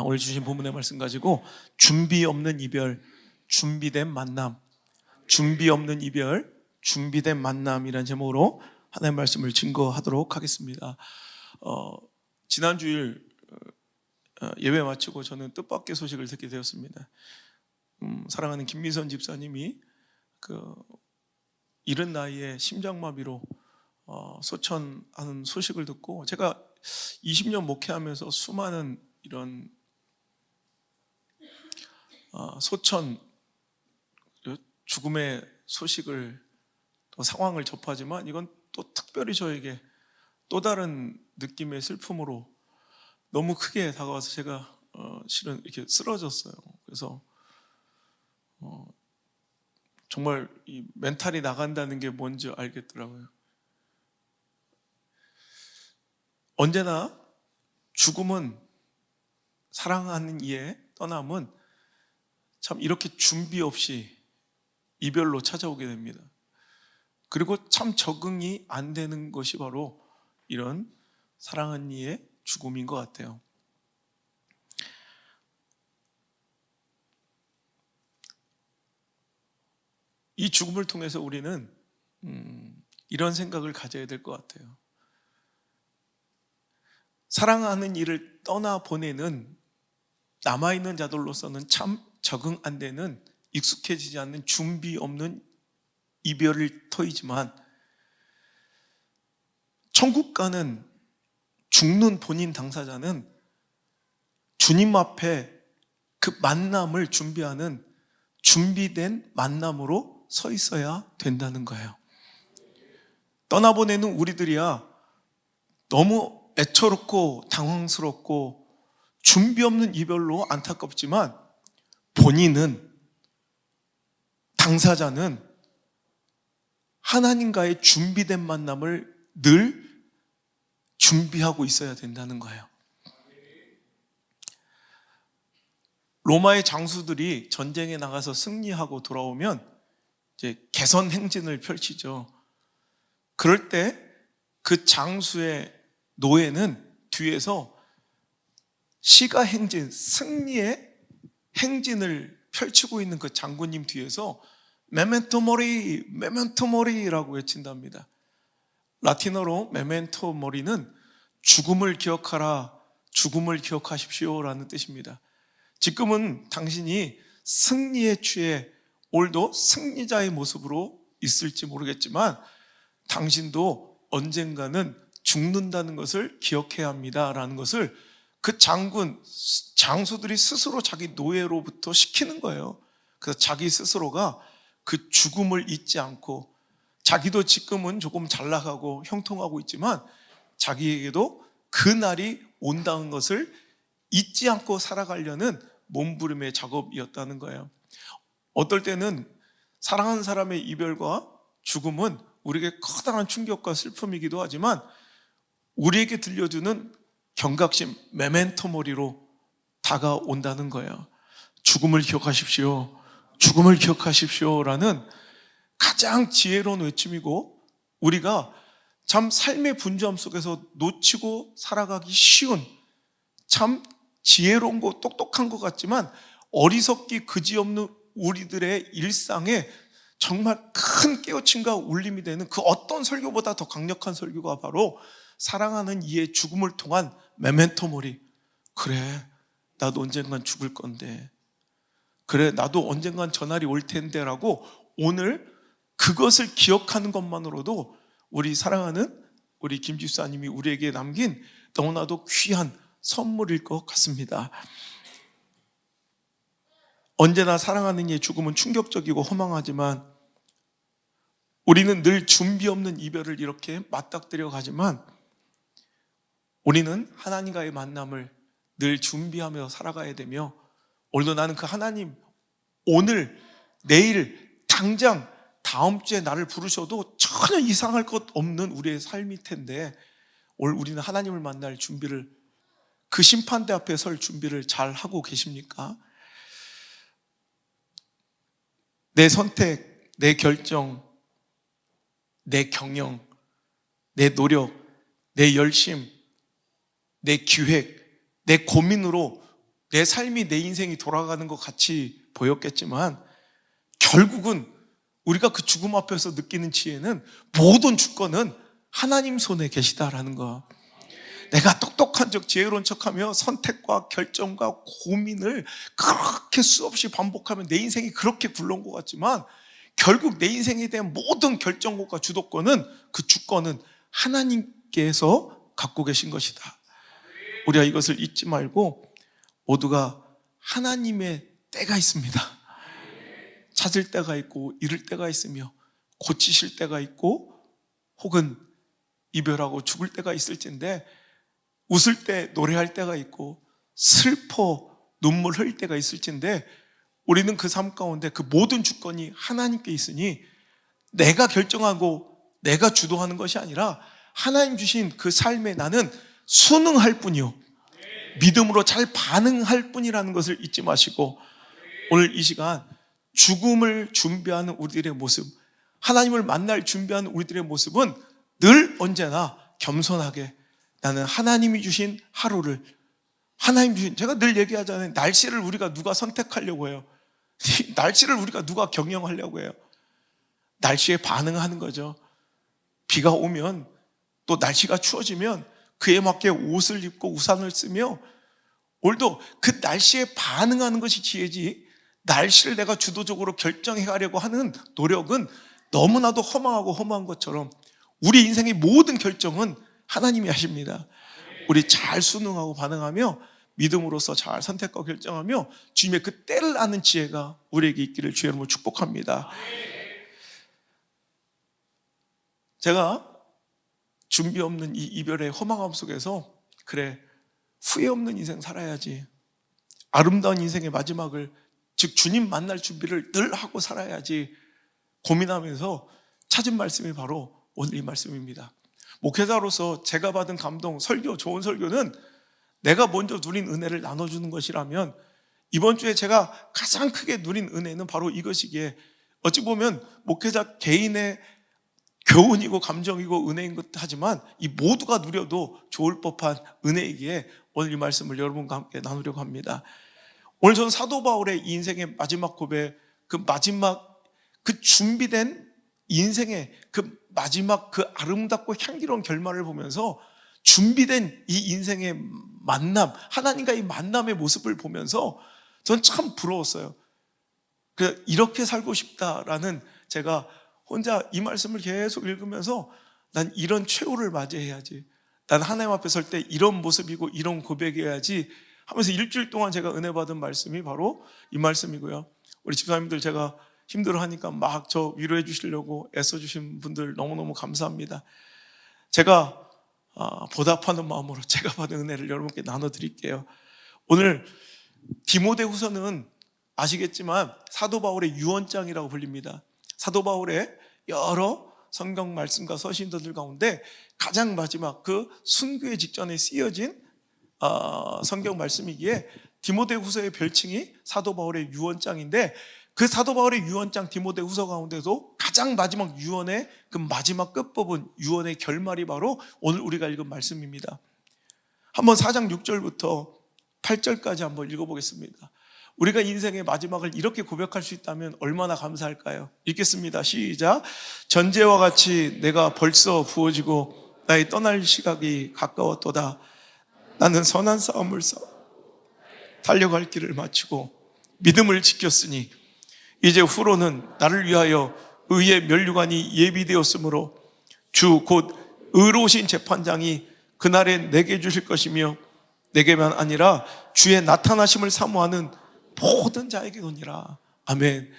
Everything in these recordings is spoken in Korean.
오늘 주신 본문의 말씀 가지고 준비 없는 이별, 준비된 만남, 준비 없는 이별, 준비된 만남이라는 제목으로 하나님의 말씀을 증거하도록 하겠습니다. 지난 주일 예배 마치고 저는 뜻밖의 소식을 듣게 되었습니다. 사랑하는 김미선 집사님이 이른 나이에 심장마비로 소천하는 소식을 듣고, 제가 20년 목회하면서 수많은 이런 소천, 죽음의 소식을, 또 상황을 접하지만 이건 또 특별히 저에게 또 다른 느낌의 슬픔으로 너무 크게 다가와서 제가 실은 이렇게 쓰러졌어요. 그래서 정말 이 멘탈이 나간다는 게 뭔지 알겠더라고요. 언제나 죽음은, 사랑하는 이의 떠남은 참 이렇게 준비 없이 이별로 찾아오게 됩니다. 그리고 참 적응이 안 되는 것이 바로 이런 사랑하는 이의 죽음인 것 같아요. 이 죽음을 통해서 우리는 이런 생각을 가져야 될 것 같아요. 사랑하는 이를 떠나보내는 남아있는 자들로서는 참 적응 안 되는, 익숙해지지 않는, 준비 없는 이별일 터이지만, 천국 가는 죽는 본인 당사자는 주님 앞에 그 만남을 준비하는 준비된 만남으로 서 있어야 된다는 거예요. 떠나보내는 우리들이야 너무 애처롭고 당황스럽고 준비 없는 이별로 안타깝지만, 본인은, 당사자는 하나님과의 준비된 만남을 늘 준비하고 있어야 된다는 거예요. 로마의 장수들이 전쟁에 나가서 승리하고 돌아오면 이제 개선 행진을 펼치죠. 그럴 때 그 장수의 노예는 뒤에서 시가 행진, 승리의 행진을 펼치고 있는 그 장군님 뒤에서 메멘토 모리, 메멘토 모리라고 외친답니다. 라틴어로 메멘토 모리는 죽음을 기억하라, 죽음을 기억하십시오라는 뜻입니다. 지금은 당신이 승리에 취해 오늘도 승리자의 모습으로 있을지 모르겠지만, 당신도 언젠가는 죽는다는 것을 기억해야 합니다라는 것을 그 장수들이 스스로 자기 노예로부터 시키는 거예요. 그래서 자기 스스로가 그 죽음을 잊지 않고, 자기도 지금은 조금 잘 나가고 형통하고 있지만 자기에게도 그 날이 온다는 것을 잊지 않고 살아가려는 몸부림의 작업이었다는 거예요. 어떨 때는 사랑하는 사람의 이별과 죽음은 우리에게 커다란 충격과 슬픔이기도 하지만, 우리에게 들려주는 경각심, 메멘토 모리로 다가온다는 거예요. 죽음을 기억하십시오, 죽음을 기억하십시오라는 가장 지혜로운 외침이고, 우리가 참 삶의 분주함 속에서 놓치고 살아가기 쉬운, 참 지혜로운 거, 똑똑한 것 같지만 어리석기 그지없는 우리들의 일상에 정말 큰 깨우침과 울림이 되는 그 어떤 설교보다 더 강력한 설교가 바로 사랑하는 이의 죽음을 통한 메멘토 모리. 그래, 나도 언젠간 죽을 건데, 그래, 나도 언젠간 저 날이 올 텐데 라고 오늘 그것을 기억하는 것만으로도 우리 사랑하는 우리 김 집사님이 우리에게 남긴 너무나도 귀한 선물일 것 같습니다. 언제나 사랑하는 이의 죽음은 충격적이고 허망하지만, 우리는 늘 준비 없는 이별을 이렇게 맞닥뜨려 가지만, 우리는 하나님과의 만남을 늘 준비하며 살아가야 되며, 오늘도 나는 그 하나님, 오늘, 내일, 당장 다음 주에 나를 부르셔도 전혀 이상할 것 없는 우리의 삶일 텐데, 오늘 우리는 하나님을 만날 준비를, 그 심판대 앞에 설 준비를 잘 하고 계십니까? 내 선택, 내 결정, 내 경영, 내 노력, 내 열심, 내 기획, 내 고민으로 내 삶이 내 인생이 돌아가는 것 같이 보였겠지만 결국은 우리가 그 죽음 앞에서 느끼는 지혜는 모든 주권은 하나님 손에 계시다라는 거. 내가 똑똑한 척 지혜로운 척하며 선택과 결정과 고민을 그렇게 수없이 반복하면 내 인생이 그렇게 굴러온 것 같지만 결국 내 인생에 대한 모든 결정권과 주도권은 그 주권은 하나님께서 갖고 계신 것이다. 우리가 이것을 잊지 말고 모두가 하나님의 때가 있습니다. 찾을 때가 있고 잃을 때가 있으며 고치실 때가 있고 혹은 이별하고 죽을 때가 있을진데 웃을 때 노래할 때가 있고 슬퍼 눈물 흘릴 때가 있을진데 우리는 그 삶 가운데 그 모든 주권이 하나님께 있으니 내가 결정하고 내가 주도하는 것이 아니라 하나님 주신 그 삶에 나는 순응할 뿐이요 믿음으로 잘 반응할 뿐이라는 것을 잊지 마시고 오늘 이 시간 죽음을 준비하는 우리들의 모습, 하나님을 만날 준비하는 우리들의 모습은 늘 언제나 겸손하게 나는 하나님이 주신 하루를 하나님 주신, 제가 늘 얘기하잖아요. 날씨를 우리가 누가 선택하려고 해요? 날씨를 우리가 누가 경영하려고 해요? 날씨에 반응하는 거죠. 비가 오면 또 날씨가 추워지면 그에 맞게 옷을 입고 우산을 쓰며 오늘도 그 날씨에 반응하는 것이 지혜지 날씨를 내가 주도적으로 결정해 가려고 하는 노력은 너무나도 허망하고 허무한 것처럼 우리 인생의 모든 결정은 하나님이 하십니다. 우리 잘 순응하고 반응하며 믿음으로써 잘 선택과 결정하며 주님의 그 때를 아는 지혜가 우리에게 있기를 주의 이름으로 축복합니다. 제가 준비 없는 이 이별의 허망함 속에서 그래 후회 없는 인생 살아야지, 아름다운 인생의 마지막을 즉 주님 만날 준비를 늘 하고 살아야지 고민하면서 찾은 말씀이 바로 오늘 이 말씀입니다. 목회자로서 제가 받은 감동, 설교, 좋은 설교는 내가 먼저 누린 은혜를 나눠주는 것이라면 이번 주에 제가 가장 크게 누린 은혜는 바로 이것이기에 어찌 보면 목회자 개인의 교훈이고 감정이고 은혜인 것 하지만 이 모두가 누려도 좋을 법한 은혜이기에 오늘 이 말씀을 여러분과 함께 나누려고 합니다. 오늘 저는 사도 바울의 인생의 마지막 고백, 그 마지막 그 준비된 인생의 그 마지막 그 아름답고 향기로운 결말을 보면서 준비된 이 인생의 만남, 하나님과의 만남의 모습을 보면서 전 참 부러웠어요. 이렇게 살고 싶다라는, 제가 혼자 이 말씀을 계속 읽으면서 난 이런 최후를 맞이해야지, 난 하나님 앞에 설 때 이런 모습이고 이런 고백해야지 하면서 일주일 동안 제가 은혜 받은 말씀이 바로 이 말씀이고요. 우리 집사님들 제가 힘들어하니까 막 저 위로해 주시려고 애써주신 분들 너무너무 감사합니다. 제가 보답하는 마음으로 제가 받은 은혜를 여러분께 나눠드릴게요. 오늘 디모데후서는 아시겠지만 사도 바울의 유언장이라고 불립니다. 사도 바울의 여러 성경 말씀과 서신들 가운데 가장 마지막 그 순교의 직전에 쓰여진 성경 말씀이기에 디모데후서의 별칭이 사도 바울의 유언장인데 그 사도 바울의 유언장 디모데후서 가운데도 가장 마지막 유언의 그 마지막 끝부분, 유언의 결말이 바로 오늘 우리가 읽은 말씀입니다. 한번 4장 6절부터 8절까지 한번 읽어보겠습니다. 우리가 인생의 마지막을 이렇게 고백할 수 있다면 얼마나 감사할까요? 읽겠습니다. 시작. 전제와 같이 내가 벌써 부어지고 나의 떠날 시각이 가까웠도다. 나는 선한 싸움을 싸워 달려갈 길을 마치고 믿음을 지켰으니 이제 후로는 나를 위하여 의의 면류관이 예비되었으므로 주 곧 의로우신 재판장이 그날에 내게 주실 것이며 내게만 아니라 주의 나타나심을 사모하는 모든 자에게 오니라. 아멘.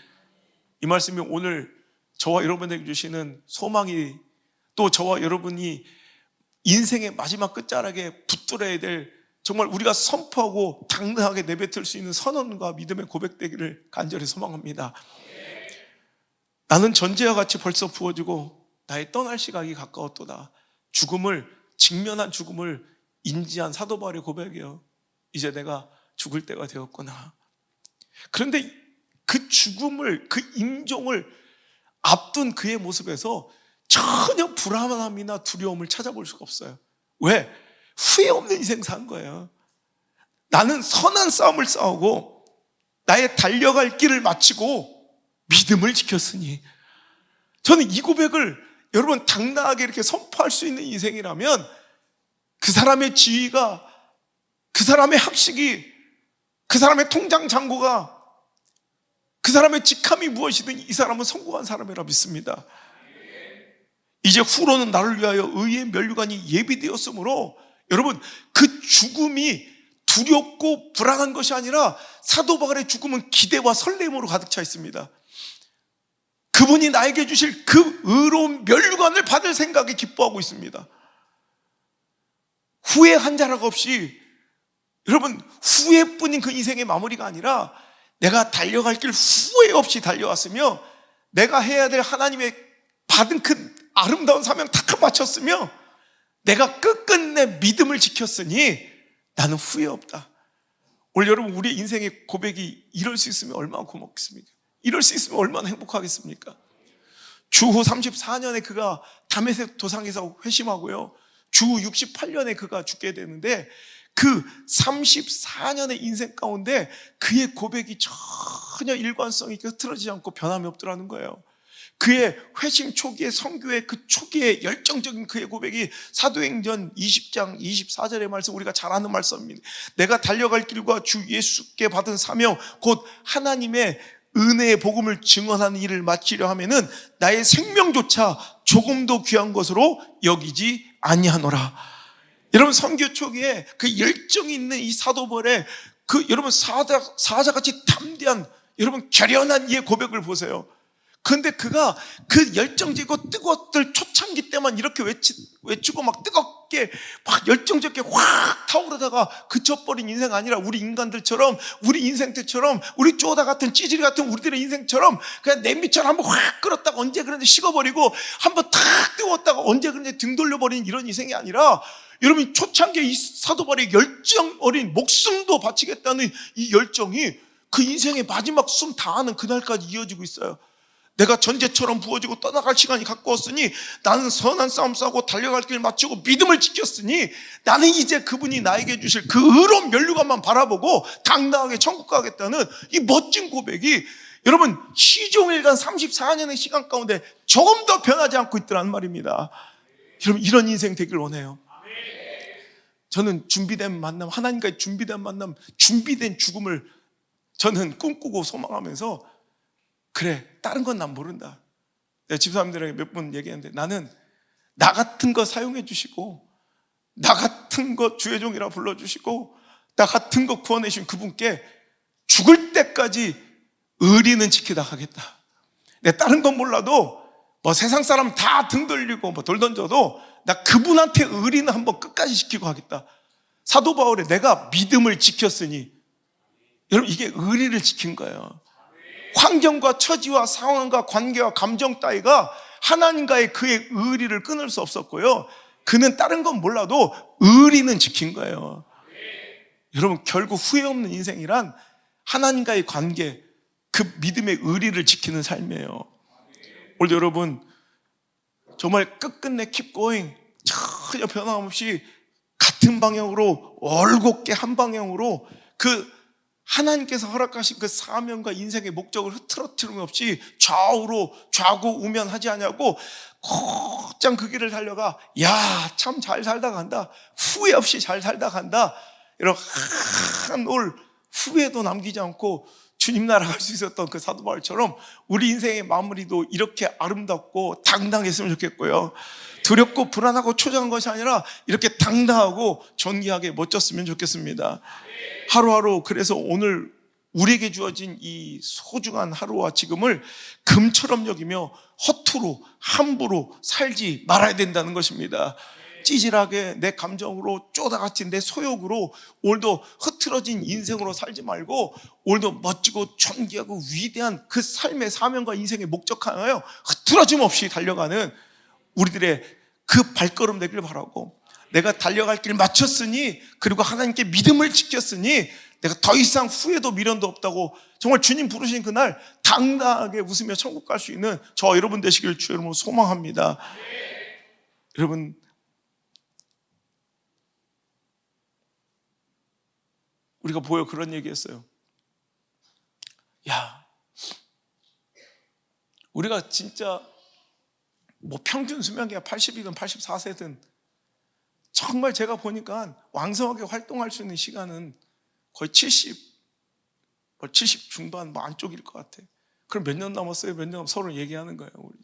이 말씀이 오늘 저와 여러분에게 주시는 소망이, 또 저와 여러분이 인생의 마지막 끝자락에 붙들어야 될, 정말 우리가 선포하고 당당하게 내뱉을 수 있는 선언과 믿음의 고백되기를 간절히 소망합니다. 나는 전제와 같이 벌써 부어지고 나의 떠날 시각이 가까웠도다. 죽음을, 직면한 죽음을 인지한 사도 바울의 고백이에요. 이제 내가 죽을 때가 되었구나. 그런데 그 죽음을, 그 임종을 앞둔 그의 모습에서 전혀 불안함이나 두려움을 찾아볼 수가 없어요. 왜? 후회 없는 인생 산 거예요. 나는 선한 싸움을 싸우고 나의 달려갈 길을 마치고 믿음을 지켰으니. 저는 이 고백을 여러분 당당하게 이렇게 선포할 수 있는 인생이라면 그 사람의 지위가, 그 사람의 학식이, 그 사람의 통장 잔고가, 그 사람의 직함이 무엇이든 이 사람은 성공한 사람이라 믿습니다. 이제 후로는 나를 위하여 의의 면류관이 예비되었으므로, 여러분 그 죽음이 두렵고 불안한 것이 아니라 사도 바울의 죽음은 기대와 설렘으로 가득 차 있습니다. 그분이 나에게 주실 그 의로운 면류관을 받을 생각에 기뻐하고 있습니다. 후회 한 자락 없이, 여러분 후회뿐인 그 인생의 마무리가 아니라 내가 달려갈 길 후회 없이 달려왔으며, 내가 해야 될 하나님의 받은 그 아름다운 사명 다 마쳤으며, 내가 끝끝내 믿음을 지켰으니 나는 후회 없다. 오늘 여러분 우리 인생의 고백이 이럴 수 있으면 얼마나 고맙겠습니까? 이럴 수 있으면 얼마나 행복하겠습니까? 주후 34년에 그가 다메섹 도상에서 회심하고요, 주후 68년에 그가 죽게 되는데, 그 34년의 인생 가운데 그의 고백이 전혀 일관성이 흐트러지지 않고 변함이 없더라는 거예요. 그의 회심 초기의 선교의 그 초기의 열정적인 그의 고백이 사도행전 20장 24절의 말씀, 우리가 잘 아는 말씀입니다. 내가 달려갈 길과 주 예수께 받은 사명 곧 하나님의 은혜의 복음을 증언하는 일을 마치려 하면은 나의 생명조차 조금도 귀한 것으로 여기지 아니하노라. 여러분 선교 초기에 그 열정이 있는 이 사도 바울의 그 여러분 사자같이 담대한, 여러분 결연한 이의 고백을 보세요. 그런데 그가 그 열정적이고 뜨거웠던 초창기 때만 이렇게 외치고 막 뜨겁게 막 열정적게 확 타오르다가 그쳐버린 인생 아니라, 우리 인간들처럼, 우리 인생들처럼, 우리 쪼다 같은 찌질이 같은 우리들의 인생처럼 그냥 냄비처럼 한번 확 끓었다가 언제 그런지 식어버리고, 한번 탁 뜨거웠다가 언제 그런지 등 돌려버리는 이런 인생이 아니라, 여러분 초창기에 이 사도 바울의 열정 어린 목숨도 바치겠다는 이 열정이 그 인생의 마지막 숨 다하는 그날까지 이어지고 있어요. 내가 전제처럼 부어지고 떠나갈 시간이 가까웠으니 나는 선한 싸움 싸고 달려갈 길 마치고 믿음을 지켰으니 나는 이제 그분이 나에게 주실 그 의로운 면류관만 바라보고 당당하게 천국 가겠다는 이 멋진 고백이, 여러분 시종일관 34년의 시간 가운데 조금 더 변하지 않고 있더라는 말입니다. 여러분 이런 인생 되길 원해요. 저는 준비된 만남, 하나님과의 준비된 만남, 준비된 죽음을 저는 꿈꾸고 소망하면서, 그래 다른 건 난 모른다. 내가 집사람들에게 몇 번 얘기했는데, 나는 나 같은 거 사용해 주시고, 나 같은 거 주의 종이라 불러주시고, 나 같은 거 구원해 주신 그분께 죽을 때까지 의리는 지키다 가겠다. 내가 다른 건 몰라도 뭐 세상 사람 다 등 돌리고 뭐 돌 던져도 나 그분한테 의리는 한번 끝까지 지키고 하겠다. 사도 바울의 내가 믿음을 지켰으니, 여러분 이게 의리를 지킨 거예요. 환경과 처지와 상황과 관계와 감정 따위가 하나님과의 그의 의리를 끊을 수 없었고요, 그는 다른 건 몰라도 의리는 지킨 거예요. 여러분 결국 후회 없는 인생이란 하나님과의 관계, 그 믿음의 의리를 지키는 삶이에요. 오늘 여러분 정말 끝끝내 keep going, 전혀 변함없이 같은 방향으로, 올곧게 한 방향으로 그 하나님께서 허락하신 그 사명과 인생의 목적을 흐트러뜨림 없이 좌우로 좌고우면하지 않냐고 곧장 그 길을 달려가, 야 참 잘 살다 간다, 후회 없이 잘 살다 간다, 이렇게 한 올 후회도 남기지 않고 주님 나라 갈 수 있었던 그 사도 바울처럼 우리 인생의 마무리도 이렇게 아름답고 당당했으면 좋겠고요, 두렵고 불안하고 초조한 것이 아니라 이렇게 당당하고 존귀하게 멋졌으면 좋겠습니다. 하루하루, 그래서 오늘 우리에게 주어진 이 소중한 하루와 지금을 금처럼 여기며 허투루 함부로 살지 말아야 된다는 것입니다. 찌질하게 내 감정으로 쪼다같이 내 소욕으로 오늘도 흐트러진 인생으로 살지 말고, 오늘도 멋지고 존귀하고 위대한 그 삶의 사명과 인생의 목적 하나요 흐트러짐 없이 달려가는 우리들의 그 발걸음 되길 바라고, 내가 달려갈 길 마쳤으니, 그리고 하나님께 믿음을 지켰으니 내가 더 이상 후회도 미련도 없다고, 정말 주님 부르신 그날 당당하게 웃으며 천국 갈 수 있는 저 여러분 되시길 주의 이름으로 소망합니다. 여러분 우리가 보여 그런 얘기했어요. 야, 우리가 진짜 뭐 평균 수명이 80이든 84세든 정말 제가 보니까 왕성하게 활동할 수 있는 시간은 거의 70 중반 뭐 안쪽일 것 같아. 그럼 몇 년 남았어요? 몇 년 서로 얘기하는 거예요. 우리.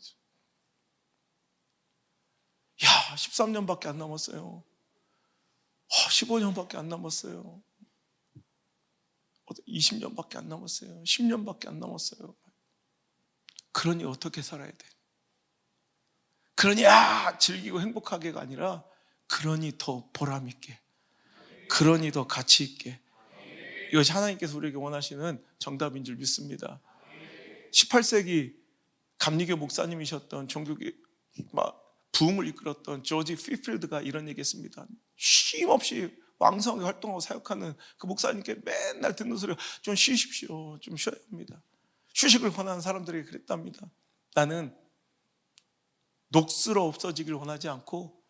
야, 13년밖에 안 남았어요. 15년밖에 안 남았어요. 20년밖에 안 남았어요. 10년밖에 안 남았어요. 그러니 어떻게 살아야 돼? 그러니 즐기고 행복하게가 아니라 그러니 더 보람 있게, 그러니 더 가치 있게. 이것이 하나님께서 우리에게 원하시는 정답인 줄 믿습니다. 18세기 감리교 목사님이셨던 종교계 부흥을 이끌었던 조지 피필드가 이런 얘기했습니다. 쉼없이 왕성하게 활동하고 사역하는 그 목사님께 맨날 듣는 소리가 좀 쉬십시오, 좀 쉬어야 합니다. 휴식을 권하는 사람들에게 그랬답니다. 나는 녹슬어 없어지길 원하지 않고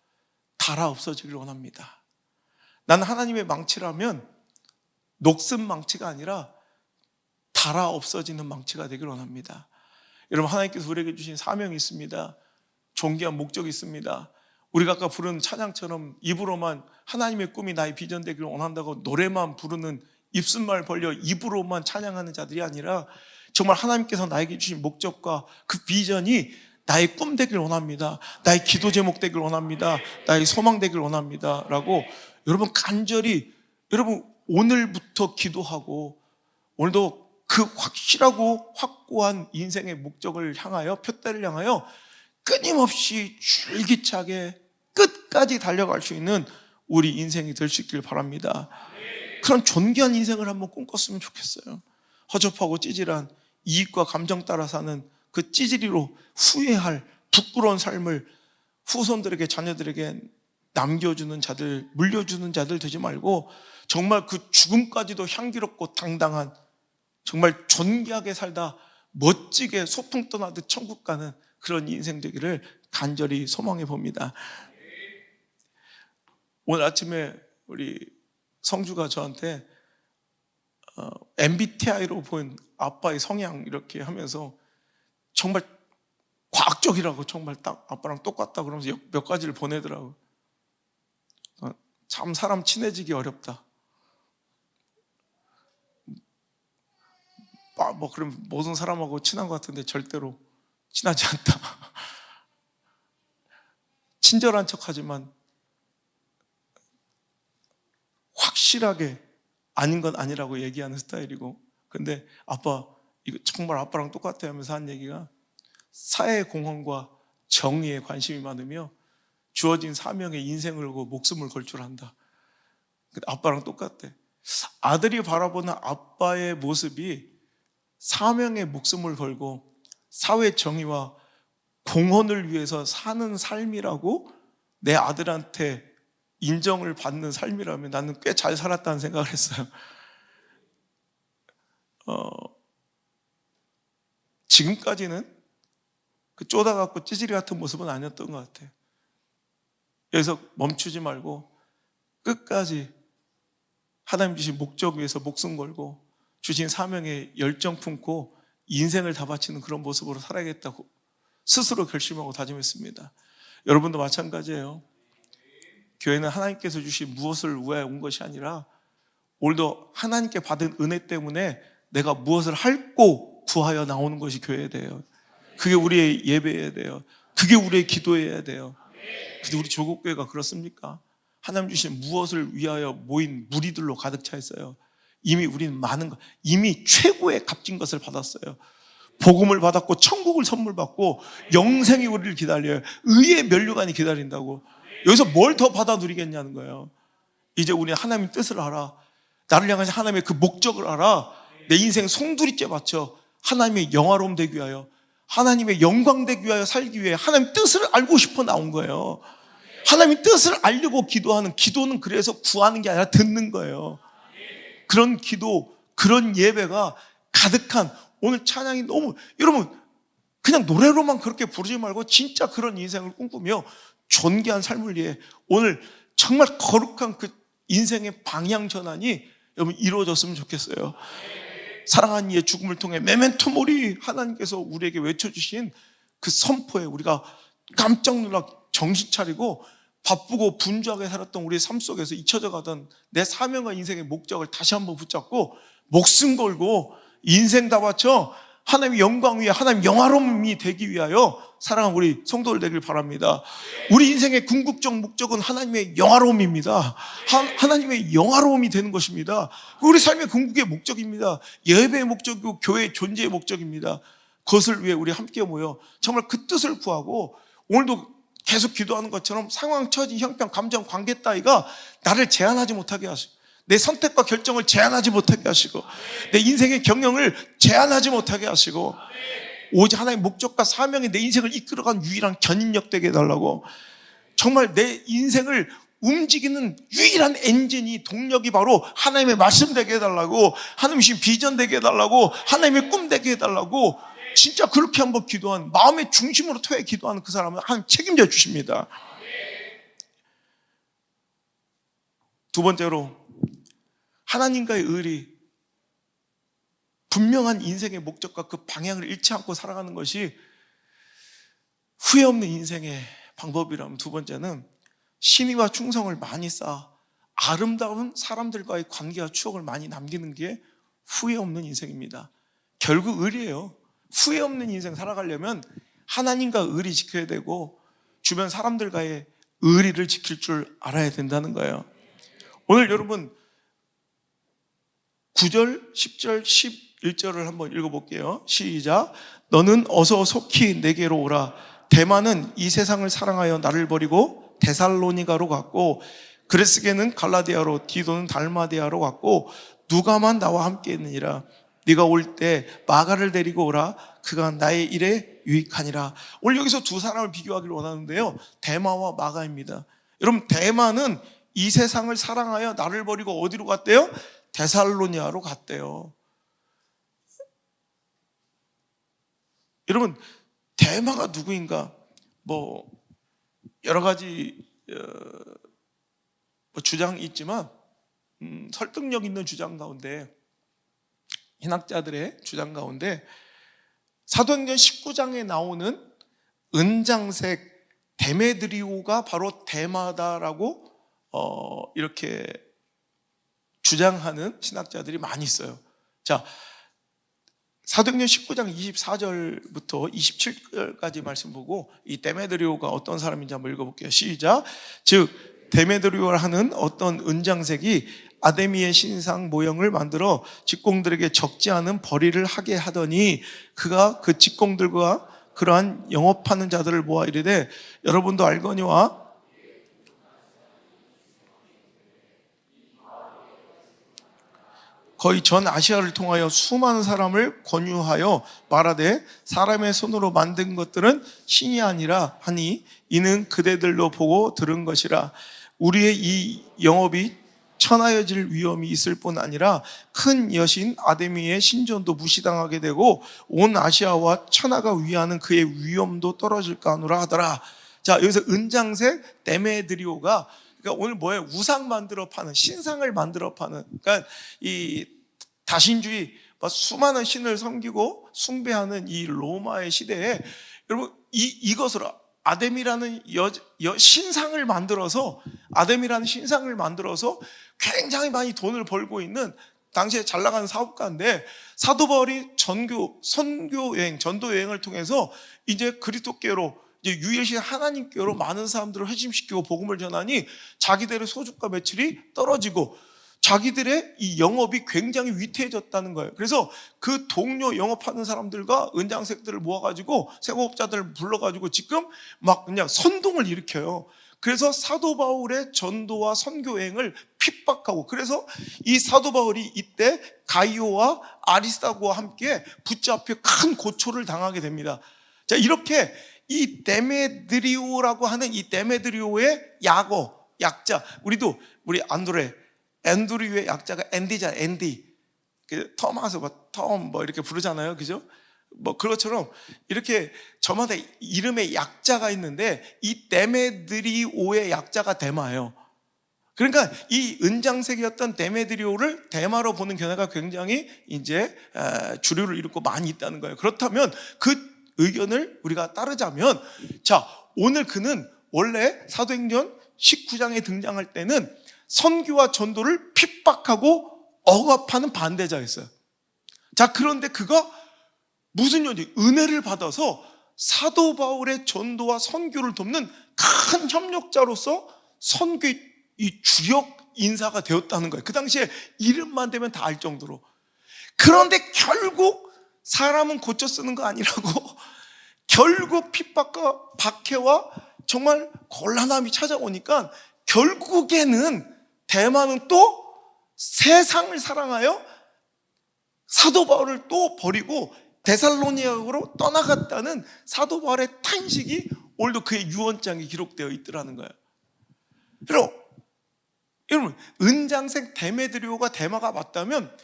닳아 없어지길 원합니다. 나는 하나님의 망치라면 녹슨 망치가 아니라 닳아 없어지는 망치가 되길 원합니다. 여러분, 하나님께서 우리에게 주신 사명이 있습니다. 존귀한 목적이 있습니다. 우리가 아까 부른 찬양처럼 입으로만 하나님의 꿈이 나의 비전 되기를 원한다고 노래만 부르는 입술만 벌려 입으로만 찬양하는 자들이 아니라 정말 하나님께서 나에게 주신 목적과 그 비전이 나의 꿈 되길 원합니다. 나의 기도 제목 되길 원합니다. 나의 소망 되길 원합니다. 라고 여러분 간절히 여러분 오늘부터 기도하고 오늘도 그 확실하고 확고한 인생의 목적을 향하여 표대를 향하여 끊임없이 줄기차게 끝까지 달려갈 수 있는 우리 인생이 될 수 있길 바랍니다. 그런 존귀한 인생을 한번 꿈꿨으면 좋겠어요. 허접하고 찌질한 이익과 감정 따라 사는 그 찌질이로 후회할 부끄러운 삶을 후손들에게, 자녀들에게 남겨주는 자들, 물려주는 자들 되지 말고 정말 그 죽음까지도 향기롭고 당당한, 정말 존귀하게 살다 멋지게 소풍 떠나듯 천국 가는 그런 인생 되기를 간절히 소망해 봅니다. 오늘 아침에 우리 성주가 저한테 MBTI로 본 아빠의 성향 이렇게 하면서 정말 과학적이라고, 정말 딱 아빠랑 똑같다 그러면서 몇 가지를 보내더라고. 참 사람 친해지기 어렵다. 뭐 그럼 모든 사람하고 친한 것 같은데 절대로 친하지 않다. 친절한 척하지만 확실하게 아닌 건 아니라고 얘기하는 스타일이고, 근데 아빠 이거 정말 아빠랑 똑같아 하면서 한 얘기가 사회 공헌과 정의에 관심이 많으며 주어진 사명에 인생을 걸고 목숨을 걸 줄 안다. 아빠랑 똑같대. 아들이 바라보는 아빠의 모습이 사명에 목숨을 걸고 사회 정의와 공헌을 위해서 사는 삶이라고 내 아들한테 인정을 받는 삶이라면 나는 꽤 잘 살았다는 생각을 했어요. 지금까지는 그 쪼다갖고 찌질이 같은 모습은 아니었던 것 같아요. 여기서 멈추지 말고 끝까지 하나님 주신 목적 위해서 목숨 걸고 주신 사명에 열정 품고 인생을 다 바치는 그런 모습으로 살아야겠다고 스스로 결심하고 다짐했습니다. 여러분도 마찬가지예요. 교회는 하나님께서 주신 무엇을 위해 온 것이 아니라 오늘도 하나님께 받은 은혜 때문에 내가 무엇을 할고 구하여 나오는 것이 교회에 돼요. 그게 우리의 예배여야 돼요. 그게 우리의 기도여야 돼요. 근데 우리 조국교회가 그렇습니까? 하나님 주신 무엇을 위하여 모인 무리들로 가득 차 있어요. 이미 우리는 많은 것, 이미 최고의 값진 것을 받았어요. 복음을 받았고 천국을 선물 받고 영생이 우리를 기다려요. 의의 면류관이 기다린다고. 여기서 뭘 더 받아 누리겠냐는 거예요. 이제 우리는 하나님의 뜻을 알아. 나를 향한 하나님의 그 목적을 알아. 내 인생 송두리째 바쳐 하나님의 영화로움 되기 위하여, 하나님의 영광 되기 위하여 살기 위해 하나님의 뜻을 알고 싶어 나온 거예요. 하나님의 뜻을 알려고 기도하는, 기도는 그래서 구하는 게 아니라 듣는 거예요. 그런 기도, 그런 예배가 가득한 오늘 찬양이 너무, 여러분 그냥 노래로만 그렇게 부르지 말고 진짜 그런 인생을 꿈꾸며 존귀한 삶을 위해 오늘 정말 거룩한 그 인생의 방향 전환이 여러분 이루어졌으면 좋겠어요. 사랑하는 이의 죽음을 통해 메멘토 모리, 하나님께서 우리에게 외쳐주신 그 선포에 우리가 깜짝 놀라 정신 차리고 바쁘고 분주하게 살았던 우리의 삶 속에서 잊혀져 가던 내 사명과 인생의 목적을 다시 한번 붙잡고 목숨 걸고 인생 다 바쳐 하나님의 영광 위에 하나님의 영화로움이 되기 위하여 사랑하는 우리 성도들 되길 바랍니다. 우리 인생의 궁극적 목적은 하나님의 영화로움입니다. 하나님의 영화로움이 되는 것입니다. 우리 삶의 궁극의 목적입니다. 예배의 목적이고 교회의 존재의 목적입니다. 그것을 위해 우리 함께 모여 정말 그 뜻을 구하고 오늘도 계속 기도하는 것처럼 상황, 처지, 형편, 감정, 관계 따위가 나를 제한하지 못하게 하시고 내 선택과 결정을 제한하지 못하게 하시고 내 인생의 경영을 제한하지 못하게 하시고 오직 하나님의 목적과 사명이 내 인생을 이끌어간 유일한 견인력 되게 해달라고, 정말 내 인생을 움직이는 유일한 엔진이 동력이 바로 하나님의 말씀 되게 해달라고, 하나님의 비전 되게 해달라고, 하나님의 꿈 되게 해달라고 진짜 그렇게 한번 기도한 마음의 중심으로 토해 기도하는 그 사람은 하나님 책임져 주십니다. 두 번째로 하나님과의 의리, 분명한 인생의 목적과 그 방향을 잃지 않고 살아가는 것이 후회 없는 인생의 방법이라면, 두 번째는 신의와 충성을 많이 쌓아 아름다운 사람들과의 관계와 추억을 많이 남기는 게 후회 없는 인생입니다. 결국 의리예요. 후회 없는 인생 살아가려면 하나님과 의리 지켜야 되고 주변 사람들과의 의리를 지킬 줄 알아야 된다는 거예요. 오늘 여러분 9절, 10절, 11절을 한번 읽어볼게요. 시작. 너는 어서 속히 내게로 오라. 데마는 이 세상을 사랑하여 나를 버리고 데살로니가로 갔고, 그레스게는 갈라디아로, 디도는 달마디아로 갔고, 누가만 나와 함께 있느니라. 네가 올 때 마가를 데리고 오라. 그가 나의 일에 유익하니라. 오늘 여기서 두 사람을 비교하기를 원하는데요, 데마와 마가입니다. 여러분, 데마는 이 세상을 사랑하여 나를 버리고 어디로 갔대요? 데살로니아로 갔대요. 여러분, 데마가 누구인가? 여러 가지 주장이 있지만 설득력 있는 주장 가운데, 신학자들의 주장 가운데 사도행전 19장에 나오는 은장색 데메드리오가 바로 데마다라고 이렇게 주장하는 신학자들이 많이 있어요. 자, 사도행전 19장 24절부터 27절까지 말씀 보고 이 데메드리오가 어떤 사람인지 한번 읽어볼게요. 시작. 즉 데메드리오라 하는 어떤 은장색이 아데미의 신상 모형을 만들어 직공들에게 적지 않은 벌이를 하게 하더니 그가 그 직공들과 그러한 영업하는 자들을 모아 이르되 여러분도 알거니와 거의 전 아시아를 통하여 수많은 사람을 권유하여 말하되 사람의 손으로 만든 것들은 신이 아니라 하니 이는 그대들로 보고 들은 것이라. 우리의 이 영업이 천하여질 위험이 있을 뿐 아니라 큰 여신 아데미의 신전도 무시당하게 되고 온 아시아와 천하가 위하는 그의 위엄도 떨어질까 하노라 하더라. 자, 여기서 은장색 데메드리오가, 그러니까 오늘 뭐예요? 우상 만들어 파는, 신상을 만들어 파는, 그러니까 이 다신주의, 수많은 신을 섬기고 숭배하는 이 로마의 시대에 여러분 이것으로 아데미라는 신상을 만들어서, 아데미라는 신상을 만들어서 굉장히 많이 돈을 벌고 있는 당시에 잘 나가는 사업가인데, 사도 바울이 선교 여행, 전도 여행을 통해서 이제 그리스도께로, 이제 유일신 하나님께로 많은 사람들을 회심시키고 복음을 전하니 자기들의 소득과 매출이 떨어지고 자기들의 이 영업이 굉장히 위태해졌다는 거예요. 그래서 그 동료 영업하는 사람들과 은장색들을 모아가지고 세공업자들을 불러가지고 지금 막 그냥 선동을 일으켜요. 그래서 사도 바울의 전도와 선교 여행을 핍박하고, 그래서 이 사도 바울이 이때 가이오와 아리스다고와 함께 붙잡혀 큰 고초를 당하게 됩니다. 자, 이렇게 이 데메드리오라고 하는 이 데메드리오의 약자, 우리 앤드류의 약자가 앤디잖아, 앤디. 토마스, 톰 이렇게 부르잖아요, 그죠? 그것처럼 이렇게 저마다 이름의 약자가 있는데 이 데메드리오의 약자가 데마예요. 그러니까 이 은장색이었던 데메드리오를 대마로 보는 견해가 굉장히 이제 주류를 이루고 많이 있다는 거예요. 그렇다면 그 의견을 우리가 따르자면, 자, 오늘 그는 원래 사도행전 19장에 등장할 때는 선교와 전도를 핍박하고 억압하는 반대자였어요. 자, 그런데 그가 무슨 연지 은혜를 받아서 사도 바울의 전도와 선교를 돕는 큰 협력자로서 선교의 이 주역 인사가 되었다는 거예요. 그 당시에 이름만 대면 다 알 정도로. 그런데 결국 사람은 고쳐 쓰는 거 아니라고 결국 핍박과 박해와 정말 곤란함이 찾아오니까 결국에는 대만은 또 세상을 사랑하여 사도 바울을 또 버리고 데살로니가로 떠나갔다는 사도 바울의 탄식이 오늘도 그의 유언장에 기록되어 있더라는 거예요. 여러분, 은장색 데메드리오가 대마가 맞다면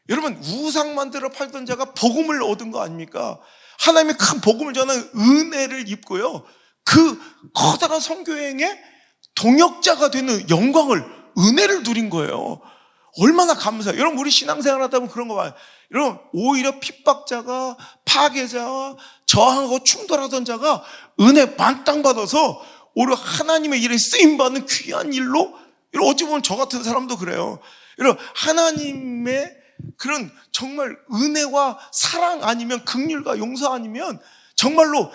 여러분, 우상 만들어 팔던 자가 복음을 얻은 거 아닙니까? 하나님의 큰 복음을 전하는 은혜를 입고요, 그 커다란 선교행의 동역자가 되는 영광을, 은혜를 누린 거예요. 얼마나 감사해요. 여러분, 우리 신앙생활 하다 보면 그런 거 봐요. 여러분, 오히려 핍박자가, 파괴자와 저항하고 충돌하던 자가 은혜 만땅 받아서 오히려 하나님의 일에 쓰임받는 귀한 일로, 여러분, 어찌 보면 저 같은 사람도 그래요. 여러분, 하나님의 그런 정말 은혜와 사랑 아니면 긍휼과 용서 아니면 정말로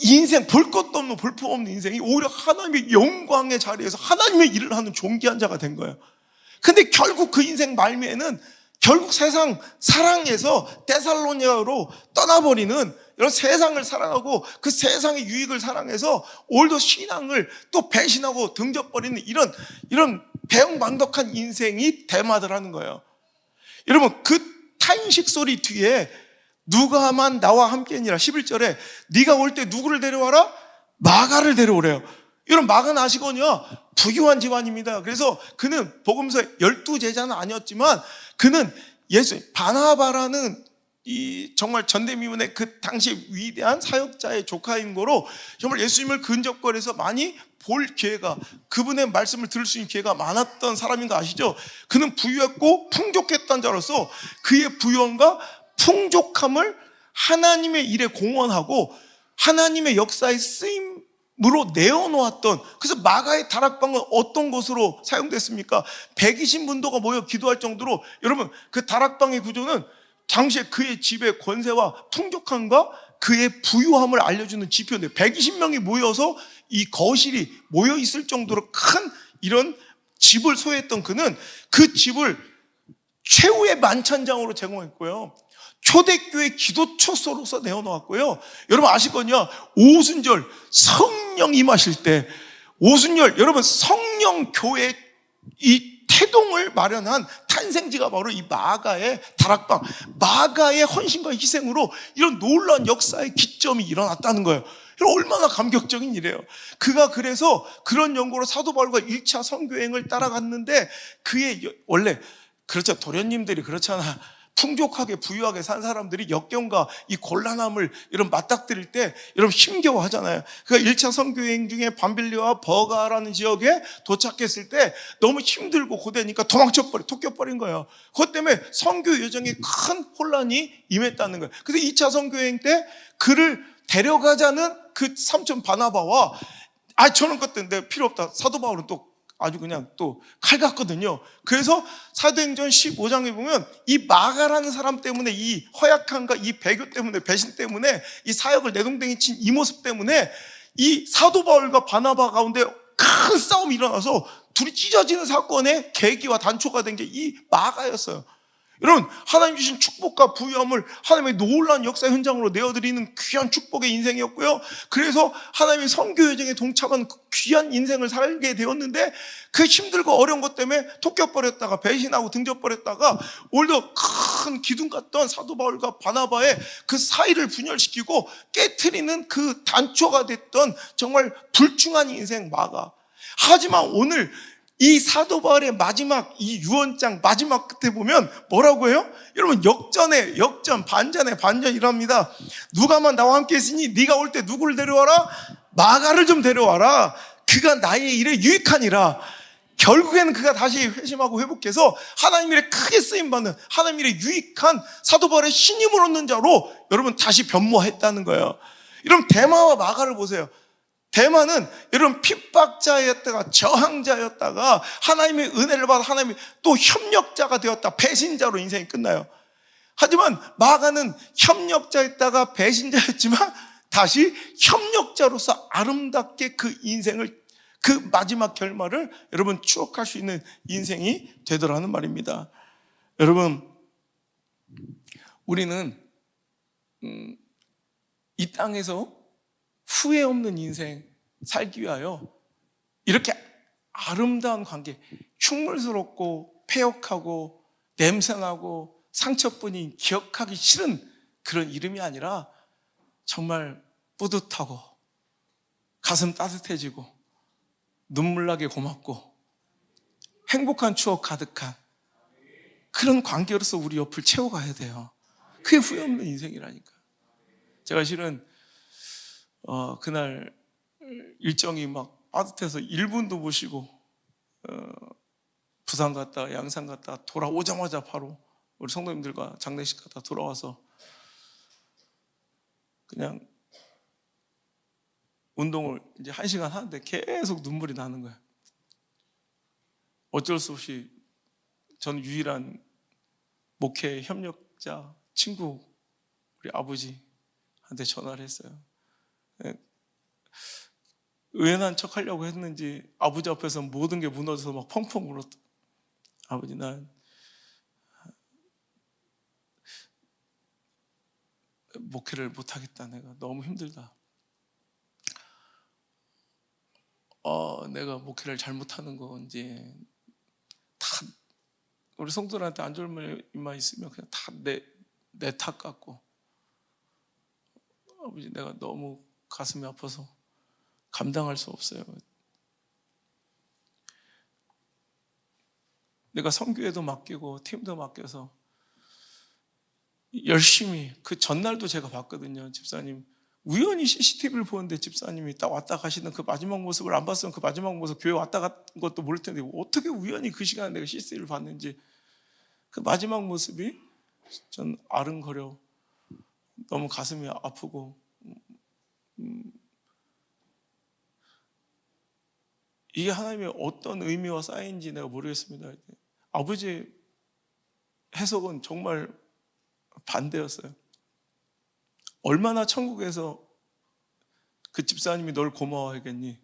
인생 볼 것도 없는 볼품 없는 인생이 오히려 하나님의 영광의 자리에서 하나님의 일을 하는 존귀한 자가 된 거예요. 근데 결국 그 인생 말미에는 결국 세상 사랑에서 데살로니가로 떠나버리는, 이런 세상을 사랑하고 그 세상의 유익을 사랑해서 오히려 신앙을 또 배신하고 등져버리는 이런 배은망덕한 인생이 대마더라는 거예요. 여러분, 그 탄식 소리 뒤에 누가만 나와 함께니라 11절에 네가 올 때 누구를 데려와라? 마가를 데려오래요. 여러분, 마가는 아시거든요, 부유한 집안입니다. 그래서 그는 복음서 12제자는 아니었지만 그는 바나바라는 이 정말 전대미문의 그 당시 위대한 사역자의 조카인 거로 정말 예수님을 근접거리에서 많이 볼 기회가, 그분의 말씀을 들을 수 있는 기회가 많았던 사람인 거 아시죠? 그는 부유했고 풍족했던 자로서 그의 부유함과 풍족함을 하나님의 일에 공헌하고 하나님의 역사에 쓰임으로 내어놓았던, 그래서 마가의 다락방은 어떤 곳으로 사용됐습니까? 120문도가 모여 기도할 정도로, 여러분, 그 다락방의 구조는 당시에 그의 집의 권세와 풍족함과 그의 부유함을 알려주는 지표인데 120명이 모여서 이 거실이 모여 있을 정도로 큰 이런 집을 소유했던 그는 그 집을 최후의 만찬장으로 제공했고요, 초대교회 기도처소로서 내어놓았고요. 여러분 아시거든요, 오순절 성령 임하실 때, 오순절 여러분 성령 교회 이 태동을 마련한 탄생지가 바로 이 마가의 다락방, 마가의 헌신과 희생으로 이런 놀라운 역사의 기점이 일어났다는 거예요. 얼마나 감격적인 일이에요. 그가 그래서 그런 연고로 사도 바울과 1차 선교행을 따라갔는데 그의 원래, 그렇죠, 도련님들이 그렇잖아, 풍족하게 부유하게 산 사람들이 역경과 이 곤란함을 이런 맞닥뜨릴 때 여러분 힘겨워하잖아요. 그러니까 1차 선교여행 중에 밤빌리와 버가라는 지역에 도착했을 때 너무 힘들고 고되니까 토껴버린 거예요. 그것 때문에 선교 여정에 큰 혼란이 임했다는 거예요. 그래서 2차 선교여행 때 그를 데려가자는 그 삼촌 바나바와 저는 그때 필요 없다, 사도 바울은 또 아주 그냥 또 칼 같거든요. 그래서 사도행전 15장에 보면 이 마가라는 사람 때문에, 이 허약함과 이 배교 때문에, 배신 때문에, 이 사역을 내동댕이 친 이 모습 때문에 이 사도 바울과 바나바 가운데 큰 싸움이 일어나서 둘이 찢어지는 사건의 계기와 단초가 된 게 이 마가였어요. 여러분, 하나님 주신 축복과 부유함을 하나님의 놀라운 역사 현장으로 내어드리는 귀한 축복의 인생이었고요. 그래서 하나님의 선교 여정에 동참한 그 귀한 인생을 살게 되었는데 그 힘들고 어려운 것 때문에 토껴버렸다가 배신하고 등져버렸다가 오히려 큰 기둥 같던 사도 바울과 바나바의 그 사이를 분열시키고 깨트리는 그 단초가 됐던 정말 불충한 인생 마가. 하지만 오늘 이 사도 바울의 마지막 이 유언장 마지막 끝에 보면 뭐라고 해요? 여러분, 역전에 역전, 반전에 반전이랍니다. 누가만 나와 함께 했으니 네가 올 때 누구를 데려와라? 마가를 좀 데려와라. 그가 나의 일에 유익하니라. 결국에는 그가 다시 회심하고 회복해서 하나님 일에 크게 쓰임받는, 하나님 일에 유익한 사도 바울의 신임을 얻는 자로 여러분 다시 변모했다는 거예요. 여러분 대마와 마가를 보세요. 대마는 여러분 핍박자였다가 저항자였다가 하나님의 은혜를 받아 하나님의 또 협력자가 되었다. 배신자로 인생이 끝나요. 하지만 마가는 협력자였다가 배신자였지만 다시 협력자로서 아름답게 그 인생을, 그 마지막 결말을 여러분 추억할 수 있는 인생이 되더라는 말입니다. 여러분, 우리는 이 땅에서 후회 없는 인생 살기 위하여 이렇게 아름다운 관계, 흉물스럽고 폐역하고 냄새나고 상처뿐인 기억하기 싫은 그런 이름이 아니라 정말 뿌듯하고 가슴 따뜻해지고 눈물나게 고맙고 행복한 추억 가득한 그런 관계로서 우리 옆을 채워가야 돼요. 그게 후회 없는 인생이라니까. 제가 실은 그날 일정이 막 빠듯해서 1분도 못 쉬고 부산 갔다가 양산 갔다가 돌아오자마자 바로 우리 성도님들과 장례식 갔다 돌아와서 그냥 운동을 이제 1시간 하는데 계속 눈물이 나는 거예요. 어쩔 수 없이 전 유일한 목회 협력자 친구 우리 아버지한테 전화를 했어요. 의연한 척 하려고 했는지 아버지 앞에서 모든 게 무너져서 막 펑펑 울었다. 아버지, 난 목회를 못하겠다. 내가 너무 힘들다. 내가 목회를 잘못하는 건지 다 우리 성도들한테 안 좋은 말만 있으면 그냥 다 내 탓 같고, 아버지 내가 너무 가슴이 아파서 감당할 수 없어요. 내가 선교회도 맡기고 팀도 맡겨서 열심히, 그 전날도 제가 봤거든요. 집사님 우연히 CCTV를 보는데 집사님이 딱 왔다 가시는 그 마지막 모습을 안 봤으면 그 마지막 모습 교회 왔다 간 것도 모를 텐데 어떻게 우연히 그 시간에 내가 CCTV를 봤는지 그 마지막 모습이 전 아른거려 너무 가슴이 아프고 이게 하나님의 어떤 의미와 쌓인지 내가 모르겠습니다. 아버지의 해석은 정말 반대였어요. 얼마나 천국에서 그 집사님이 널 고마워하겠니?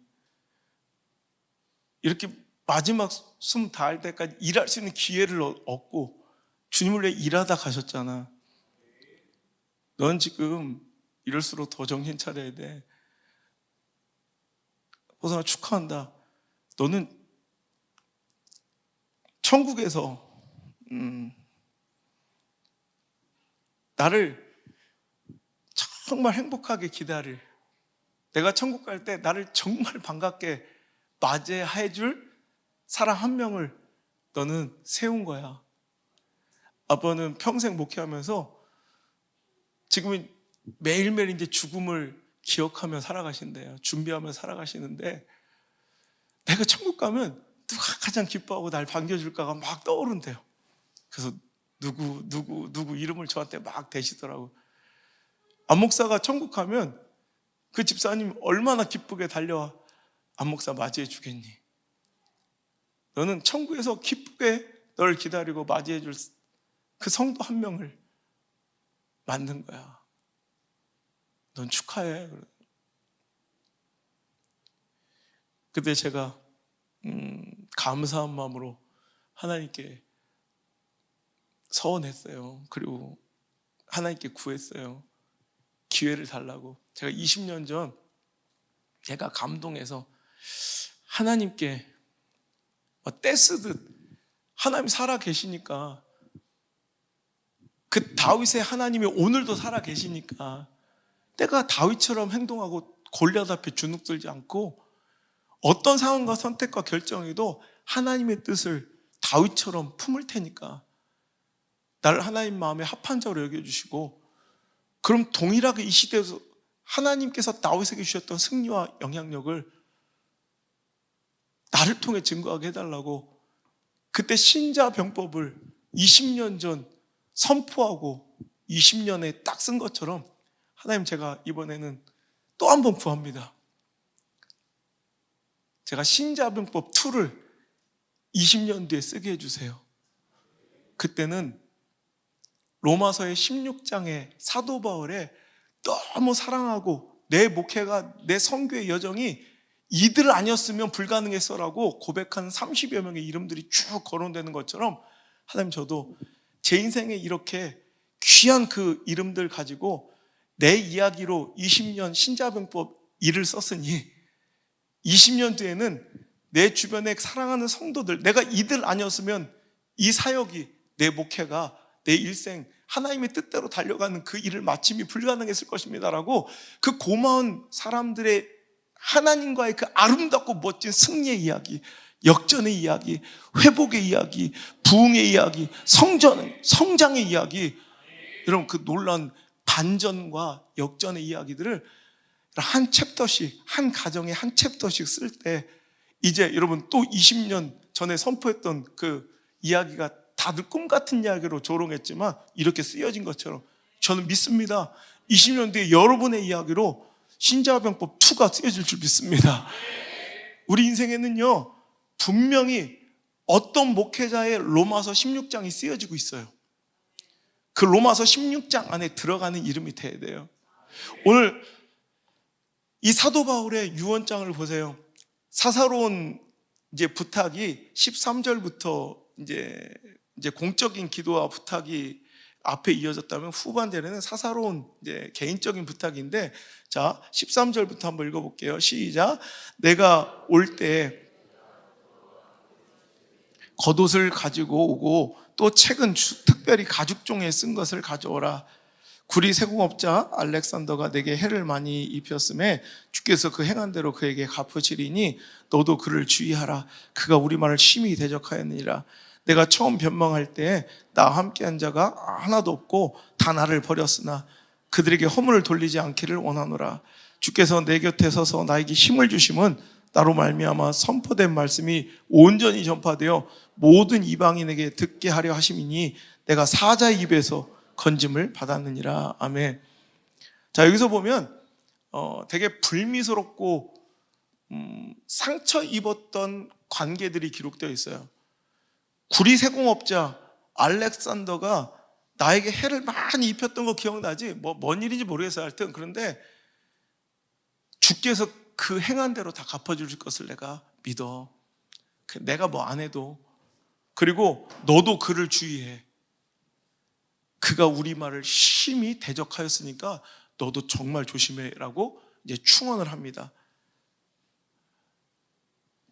이렇게 마지막 숨 다할 때까지 일할 수 있는 기회를 얻고 주님을 위해 일하다 가셨잖아. 넌 지금 이럴수록 더 정신 차려야 돼. 호선아, 축하한다. 너는 천국에서 나를 정말 행복하게 기다릴, 내가 천국 갈 때 나를 정말 반갑게 맞이해 줄 사람 한 명을 너는 세운 거야. 아빠는 평생 목회하면서 지금은 매일매일 이제 죽음을 기억하며 살아가신대요. 준비하며 살아가시는데 내가 천국 가면 누가 가장 기뻐하고 날 반겨줄까가 막 떠오른대요. 그래서 누구 이름을 저한테 막 대시더라고. 안 목사가 천국 가면 그 집사님 얼마나 기쁘게 달려와 안 목사 맞이해 주겠니? 너는 천국에서 기쁘게 널 기다리고 맞이해 줄 그 성도 한 명을 만든 거야. 넌 축하해. 그때 제가 감사한 마음으로 하나님께 서원했어요. 그리고 하나님께 구했어요. 기회를 달라고. 제가 20년 전 제가 감동해서 하나님께 떼쓰듯 하나님 살아 계시니까, 그 다윗의 하나님이 오늘도 살아 계시니까 내가 다윗처럼 행동하고 골리앗 앞에 주눅들지 않고 어떤 상황과 선택과 결정에도 하나님의 뜻을 다윗처럼 품을 테니까 나를 하나님 마음에 합한 자로 여겨주시고, 그럼 동일하게 이 시대에서 하나님께서 다윗에게 주셨던 승리와 영향력을 나를 통해 증거하게 해달라고 그때 신자병법을 20년 전 선포하고 20년에 딱 쓴 것처럼 하나님, 제가 이번에는 또 한 번 구합니다. 제가 신자병법 2를 20년 뒤에 쓰게 해주세요. 그때는 로마서의 16장의 사도 바울의 너무 사랑하고 내 목회가, 내 선교의 여정이 이들 아니었으면 불가능했어라고 고백한 30여 명의 이름들이 쭉 거론되는 것처럼, 하나님, 저도 제 인생에 이렇게 귀한 그 이름들 가지고 내 이야기로 20년 신자병법 1을 썼으니 20년 뒤에는 내 주변에 사랑하는 성도들, 내가 이들 아니었으면 이 사역이, 내 목회가, 내 일생 하나님의 뜻대로 달려가는 그 일을 마침이 불가능했을 것입니다라고 그 고마운 사람들의 하나님과의 그 아름답고 멋진 승리의 이야기, 역전의 이야기, 회복의 이야기, 부흥의 이야기, 성장의 이야기, 여러분 그 놀라운 반전과 역전의 이야기들을 한 챕터씩, 한 가정에 한 챕터씩 쓸 때 이제 여러분 또 20년 전에 선포했던 그 이야기가 다들 꿈 같은 이야기로 조롱했지만 이렇게 쓰여진 것처럼 저는 믿습니다. 20년 뒤에 여러분의 이야기로 신자병법 2가 쓰여질 줄 믿습니다. 우리 인생에는요, 분명히 어떤 목회자의 로마서 16장이 쓰여지고 있어요. 그 로마서 16장 안에 들어가는 이름이 돼야 돼요. 오늘 이 사도 바울의 유언장을 보세요. 사사로운 이제 부탁이 13절부터 이제 공적인 기도와 부탁이 앞에 이어졌다면 후반절에는 사사로운 이제 개인적인 부탁인데, 자 13절부터 한번 읽어볼게요. 시작. 내가 올 때 겉옷을 가지고 오고 또 책은 특별히 가죽종에 쓴 것을 가져오라. 구리 세공업자 알렉산더가 내게 해를 많이 입혔음에 주께서 그 행한 대로 그에게 갚으시리니 너도 그를 주의하라. 그가 우리 말을 심히 대적하였느니라. 내가 처음 변명할 때 나와 함께한 자가 하나도 없고 다 나를 버렸으나 그들에게 허물을 돌리지 않기를 원하노라. 주께서 내 곁에 서서 나에게 힘을 주심은 나로 말미암아 선포된 말씀이 온전히 전파되어 모든 이방인에게 듣게 하려 하심이니 내가 사자의 입에서 건짐을 받았느니라. 아멘. 자, 여기서 보면 되게 불미스럽고 상처 입었던 관계들이 기록되어 있어요. 구리 세공업자 알렉산더가 나에게 해를 많이 입혔던 거 기억나지? 뭔 일인지 모르겠어요. 하여튼 그런데 주께서 그 행한 대로 다 갚아줄 것을 내가 믿어. 내가 뭐 안 해도. 그리고 너도 그를 주의해. 그가 우리 말을 심히 대적하였으니까 너도 정말 조심해라고 이제 충언을 합니다.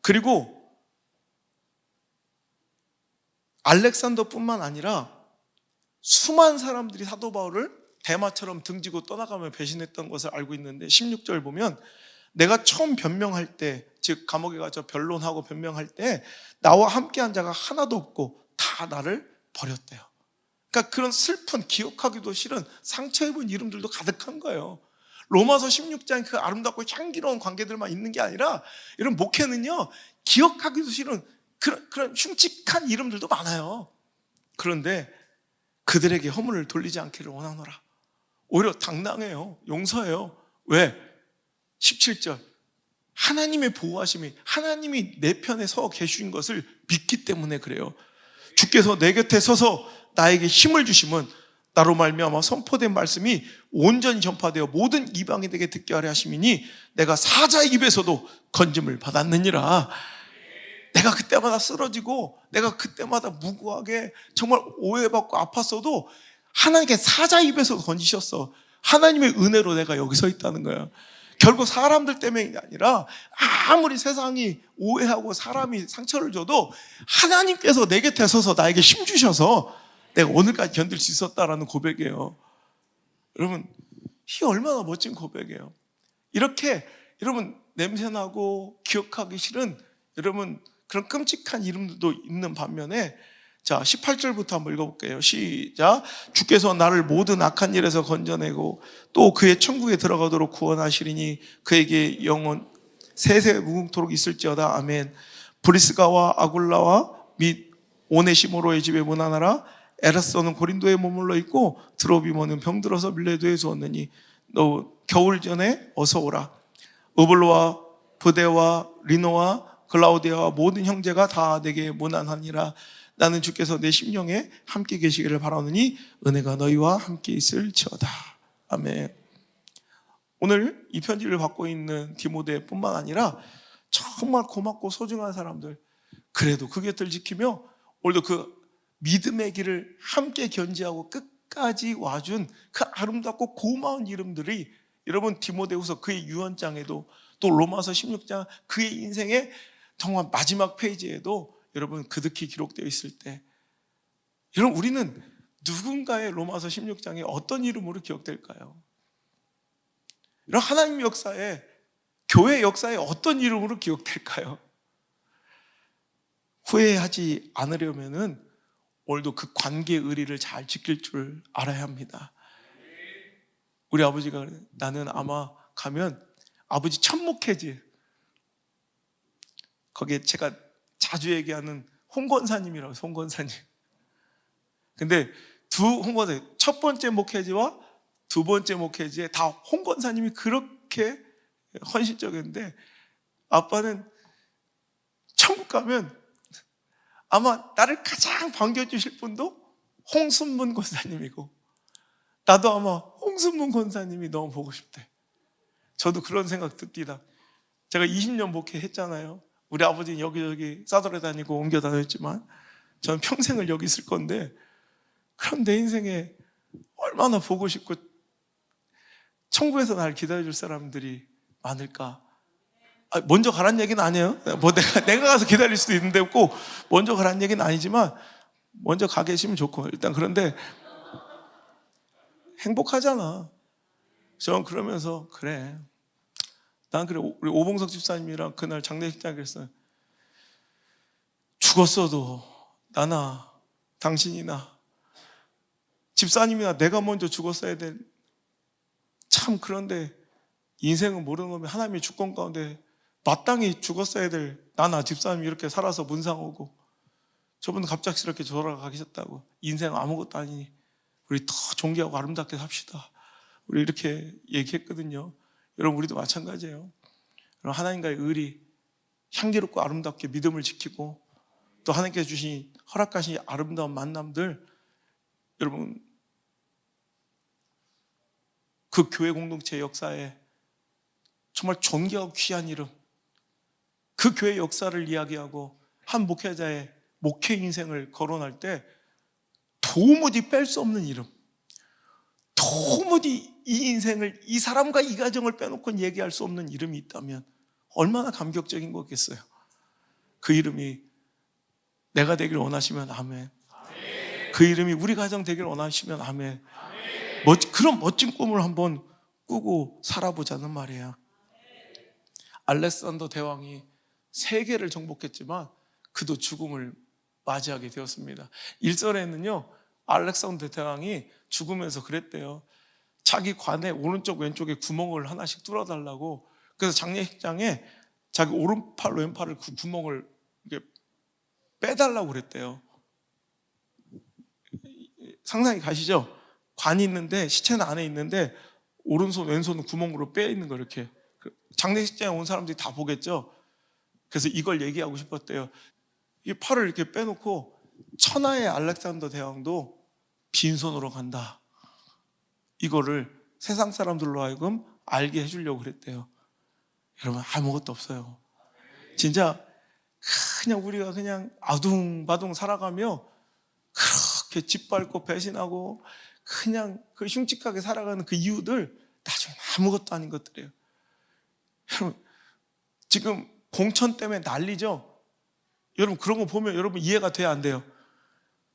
그리고 알렉산더뿐만 아니라 수많은 사람들이 사도 바울을 대마처럼 등지고 떠나가며 배신했던 것을 알고 있는데 16절 보면 내가 처음 변명할 때, 즉 감옥에 가서 변론하고 변명할 때 나와 함께한 자가 하나도 없고 다 나를 버렸대요. 그러니까 그런 슬픈, 기억하기도 싫은 상처 입은 이름들도 가득한 거예요. 로마서 16장 그 아름답고 향기로운 관계들만 있는 게 아니라 이런 목회는요, 기억하기도 싫은 그런 흉측한 이름들도 많아요. 그런데 그들에게 허물을 돌리지 않기를 원하노라. 오히려 당당해요. 용서해요. 왜? 17절. 하나님의 보호하심이, 하나님이 내 편에 서 계신 것을 믿기 때문에 그래요. 주께서 내 곁에 서서 나에게 힘을 주심은 나로 말미암아 선포된 말씀이 온전히 전파되어 모든 이방인에게 듣게 하려 하심이니 내가 사자의 입에서도 건짐을 받았느니라. 내가 그때마다 쓰러지고 내가 그때마다 무고하게 정말 오해받고 아팠어도 하나님께 사자의 입에서 건지셨어. 하나님의 은혜로 내가 여기 서 있다는 거야. 결국 사람들 때문이 아니라 아무리 세상이 오해하고 사람이 상처를 줘도 하나님께서 내 곁에 서서 나에게 힘 주셔서 내가 오늘까지 견딜 수 있었다라는 고백이에요. 여러분, 이 얼마나 멋진 고백이에요. 이렇게 여러분 냄새나고 기억하기 싫은 여러분 그런 끔찍한 이름들도 있는 반면에, 자 18절부터 한번 읽어볼게요. 시작. 주께서 나를 모든 악한 일에서 건져내고 또 그의 천국에 들어가도록 구원하시리니 그에게 영원 세세 무궁토록 있을지어다. 아멘. 브리스가와 아굴라와 및 오네시모로의 집에 문안하라. 에라스도는 고린도에 머물러 있고 드로비모는 병들어서 밀레도에 두었느니 너 겨울 전에 어서 오라. 우블로와 부데와 리노와 글라우디아와 모든 형제가 다 내게 문안하니라. 나는 주께서 내 심령에 함께 계시기를 바라오느니 은혜가 너희와 함께 있을지어다. 아멘. 오늘 이 편지를 받고 있는 디모데뿐만 아니라 정말 고맙고 소중한 사람들, 그래도 그 곁을 지키며 오늘도 그 믿음의 길을 함께 견지하고 끝까지 와준 그 아름답고 고마운 이름들이 여러분 디모데후서 그의 유언장에도 또 로마서 16장 그의 인생의 정말 마지막 페이지에도 여러분 그득히 기록되어 있을 때, 여러분 우리는 누군가의 로마서 16장에 어떤 이름으로 기억될까요? 이런 하나님 역사에, 교회 역사에 어떤 이름으로 기억될까요? 후회하지 않으려면은 오늘도 그 관계의 의리를 잘 지킬 줄 알아야 합니다. 우리 아버지가 나는 아마 가면 아버지 천목회지, 거기에 제가 자주 얘기하는 홍권사님이라고, 홍권사님. 근데 두 홍권사, 첫 번째 목회지와 두 번째 목회지에 다 홍권사님이 그렇게 헌신적인데, 아빠는 천국 가면 아마 나를 가장 반겨주실 분도 홍순문 권사님이고, 나도 아마 홍순문 권사님이 너무 보고 싶대. 저도 그런 생각 듭니다. 제가 20년 목회했잖아요. 우리 아버지는 여기저기 싸돌아다니고 옮겨 다녔지만 저는 평생을 여기 있을 건데, 그럼 내 인생에 얼마나 보고 싶고 천국에서 날 기다려줄 사람들이 많을까? 먼저 가란 얘기는 아니에요. 뭐 내가 가서 기다릴 수도 있는데 꼭 먼저 가란 얘기는 아니지만 먼저 가 계시면 좋고, 일단 그런데 행복하잖아. 저는 그러면서 그래. 난 그래. 우리 오봉석 집사님이랑 그날 장례식장에 그랬어요. 죽었어도 나나 당신이나 집사님이나 내가 먼저 죽었어야 돼. 참, 그런데 인생은 모르는 놈이 하나님의 주권 가운데 마땅히 죽었어야 될 나나 집사님이 이렇게 살아서 문상 오고, 저분은 갑작스럽게 돌아가셨다고. 인생 아무것도 아니니 우리 더 존귀하고 아름답게 삽시다. 우리 이렇게 얘기했거든요. 여러분 우리도 마찬가지예요. 여러분 하나님과의 의리, 향기롭고 아름답게 믿음을 지키고 또 하나님께서 주신 허락하신 아름다운 만남들, 여러분 그 교회 공동체 역사에 정말 존귀하고 귀한 이름, 그 교회 역사를 이야기하고 한 목회자의 목회 인생을 거론할 때 도무지 뺄 수 없는 이름, 도무지 이 인생을, 이 사람과 이 가정을 빼놓고는 얘기할 수 없는 이름이 있다면 얼마나 감격적인 거겠어요. 그 이름이 내가 되길 원하시면 아멘. 그 이름이 우리 가정 되길 원하시면 아멘. 그런 멋진 꿈을 한번 꾸고 살아보자는 말이에요. 알렉산더 대왕이 세계를 정복했지만 그도 죽음을 맞이하게 되었습니다. 1절에는요 알렉산더 대왕이 죽으면서 그랬대요. 자기 관에 오른쪽 왼쪽에 구멍을 하나씩 뚫어달라고. 그래서 장례식장에 자기 오른팔 왼팔을 그 구멍을 이렇게 빼달라고 그랬대요. 상상이 가시죠? 관이 있는데 시체는 안에 있는데 오른손 왼손은 구멍으로 빼 있는 거, 이렇게. 장례식장에 온 사람들이 다 보겠죠. 그래서 이걸 얘기하고 싶었대요. 이 팔을 이렇게 빼놓고 천하의 알렉산더 대왕도 빈손으로 간다, 이거를 세상 사람들로 하여금 알게 해주려고 그랬대요. 여러분 아무것도 없어요. 진짜 그냥 우리가 그냥 아둥바둥 살아가며 그렇게 짓밟고 배신하고 그냥 그 흉측하게 살아가는 그 이유들 나중에 아무것도 아닌 것들이에요. 여러분 지금 공천 때문에 난리죠. 여러분 그런 거 보면 여러분 이해가 돼야 안 돼요?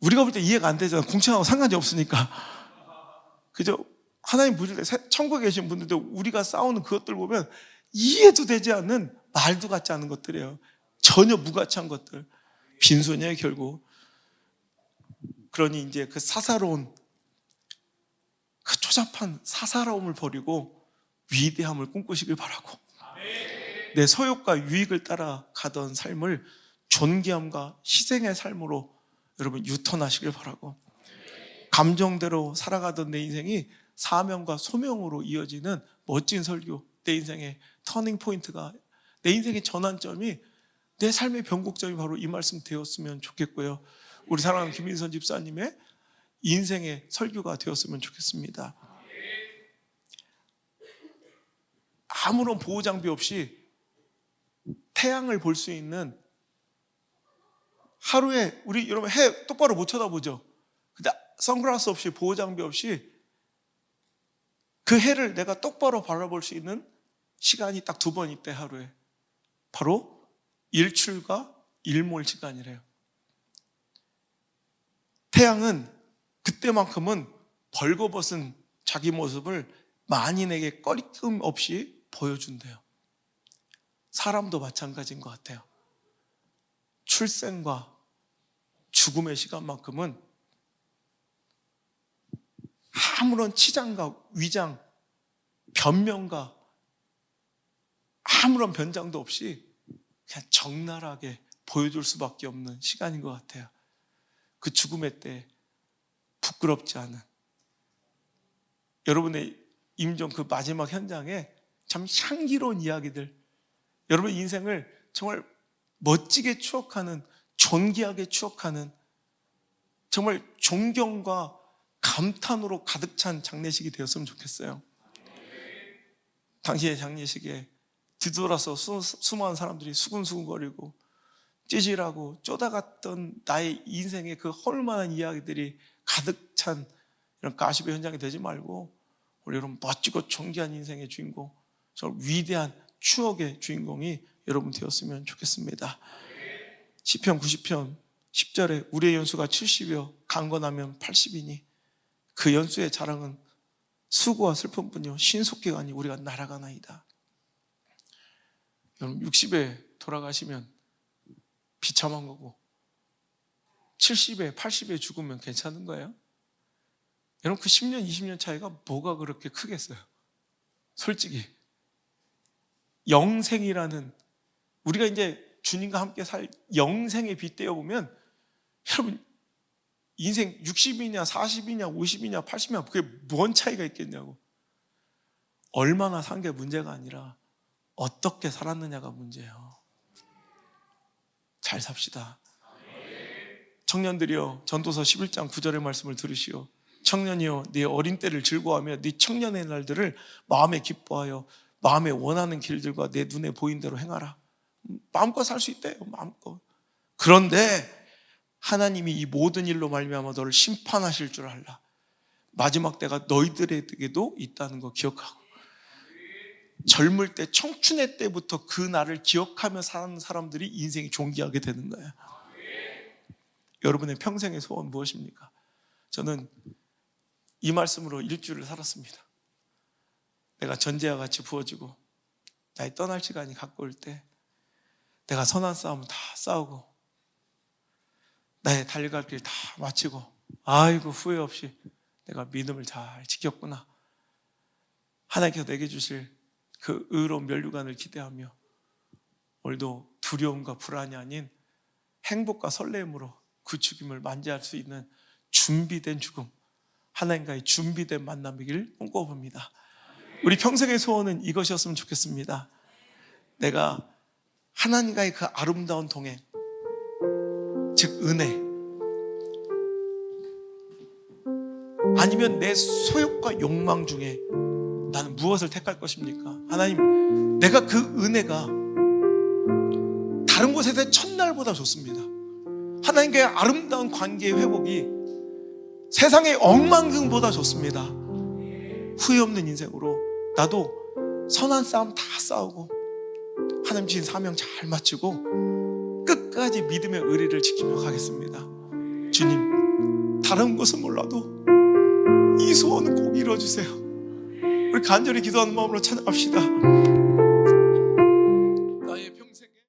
우리가 볼 때 이해가 안 되잖아요. 공천하고 상관이 없으니까. 그죠? 하나님 부를 때 천국에 계신 분들도 우리가 싸우는 그것들 보면 이해도 되지 않는, 말도 같지 않은 것들이에요. 전혀 무가치한 것들. 빈손이에요 결국. 그러니 이제 그 사사로운, 그 초잡한 사사로움을 버리고 위대함을 꿈꾸시길 바라고, 내 소욕과 유익을 따라가던 삶을 존귀함과 희생의 삶으로 여러분 유턴하시길 바라고, 감정대로 살아가던 내 인생이 사명과 소명으로 이어지는 멋진 설교, 내 인생의 터닝 포인트가, 내 인생의 전환점이, 내 삶의 변곡점이 바로 이 말씀 되었으면 좋겠고요. 우리 사랑하는 김인선 집사님의 인생의 설교가 되었으면 좋겠습니다. 아무런 보호 장비 없이 태양을 볼 수 있는, 하루에 우리 여러분 해 똑바로 못 쳐다보죠. 근데 선글라스 없이, 보호 장비 없이 그 해를 내가 똑바로 바라볼 수 있는 시간이 딱 2번 있대, 하루에. 바로 일출과 일몰 시간이래요. 태양은 그때만큼은 벌거벗은 자기 모습을 만인에게 꺼리낌 없이 보여준대요. 사람도 마찬가지인 것 같아요. 출생과 죽음의 시간만큼은 아무런 치장과 위장, 변명과 아무런 변장도 없이 그냥 적나라하게 보여줄 수밖에 없는 시간인 것 같아요. 그 죽음의 때 부끄럽지 않은, 여러분의 임종 그 마지막 현장에 참 향기로운 이야기들, 여러분 인생을 정말 멋지게 추억하는, 존귀하게 추억하는, 정말 존경과 감탄으로 가득 찬 장례식이 되었으면 좋겠어요. 당시의 장례식에 뒤돌아서 수많은 사람들이 수근수근거리고 찌질하고 쪼다갔던 나의 인생의 그 헐만한 이야기들이 가득 찬 이런 가십의 현장이 되지 말고, 우리 여러분 멋지고 존귀한 인생의 주인공, 정말 위대한 추억의 주인공이 여러분 되었으면 좋겠습니다. 시편 90편 10절에 우리의 연수가 70이요 강건하면 80이니 그 연수의 자랑은 수고와 슬픔뿐이요 신속기가 아니 우리가 날아가나이다. 여러분 60에 돌아가시면 비참한 거고 70에 80에 죽으면 괜찮은 거예요? 여러분 그 10년 20년 차이가 뭐가 그렇게 크겠어요? 솔직히 영생이라는, 우리가 이제 주님과 함께 살 영생에 빗대어 보면 여러분 인생 60이냐 40이냐 50이냐 80이냐 그게 뭔 차이가 있겠냐고. 얼마나 산 게 문제가 아니라 어떻게 살았느냐가 문제예요. 잘 삽시다. 청년들이여 전도서 11장 9절의 말씀을 들으시오. 청년이여 네 어린 때를 즐거워하며 네 청년의 날들을 마음에 기뻐하여 마음에 원하는 길들과 내 눈에 보인 대로 행하라. 마음껏 살 수 있대요. 마음껏. 그런데 하나님이 이 모든 일로 말미암아 너를 심판하실 줄 알라. 마지막 때가 너희들에게도 있다는 거 기억하고, 젊을 때 청춘의 때부터 그 날을 기억하며 사는 사람들이 인생이 존귀하게 되는 거예요. 여러분의 평생의 소원 무엇입니까? 저는 이 말씀으로 일주일을 살았습니다. 내가 전제와 같이 부어지고 나의 떠날 시간이 가까울 때 내가 선한 싸움 다 싸우고 나의 달려갈 길 다 마치고 아이고 후회 없이 내가 믿음을 잘 지켰구나, 하나님께서 내게 주실 그 의로운 면류관을 기대하며 오늘도 두려움과 불안이 아닌 행복과 설렘으로 그 죽음을 맞이할 수 있는 준비된 죽음, 하나님과의 준비된 만남이길 꿈꿔봅니다. 우리 평생의 소원은 이것이었으면 좋겠습니다. 내가 하나님과의 그 아름다운 동행, 즉 은혜, 아니면 내 소욕과 욕망 중에 나는 무엇을 택할 것입니까? 하나님, 내가 그 은혜가 다른 곳에서의 첫날보다 좋습니다. 하나님과의 아름다운 관계의 회복이 세상의 억만금보다 좋습니다. 후회 없는 인생으로 나도 선한 싸움 다 싸우고 하나님 주신 사명 잘 마치고 끝까지 믿음의 의리를 지키며 가겠습니다. 주님, 다른 것은 몰라도 이 소원은 꼭 이루어주세요. 우리 간절히 기도하는 마음으로 찬양합시다.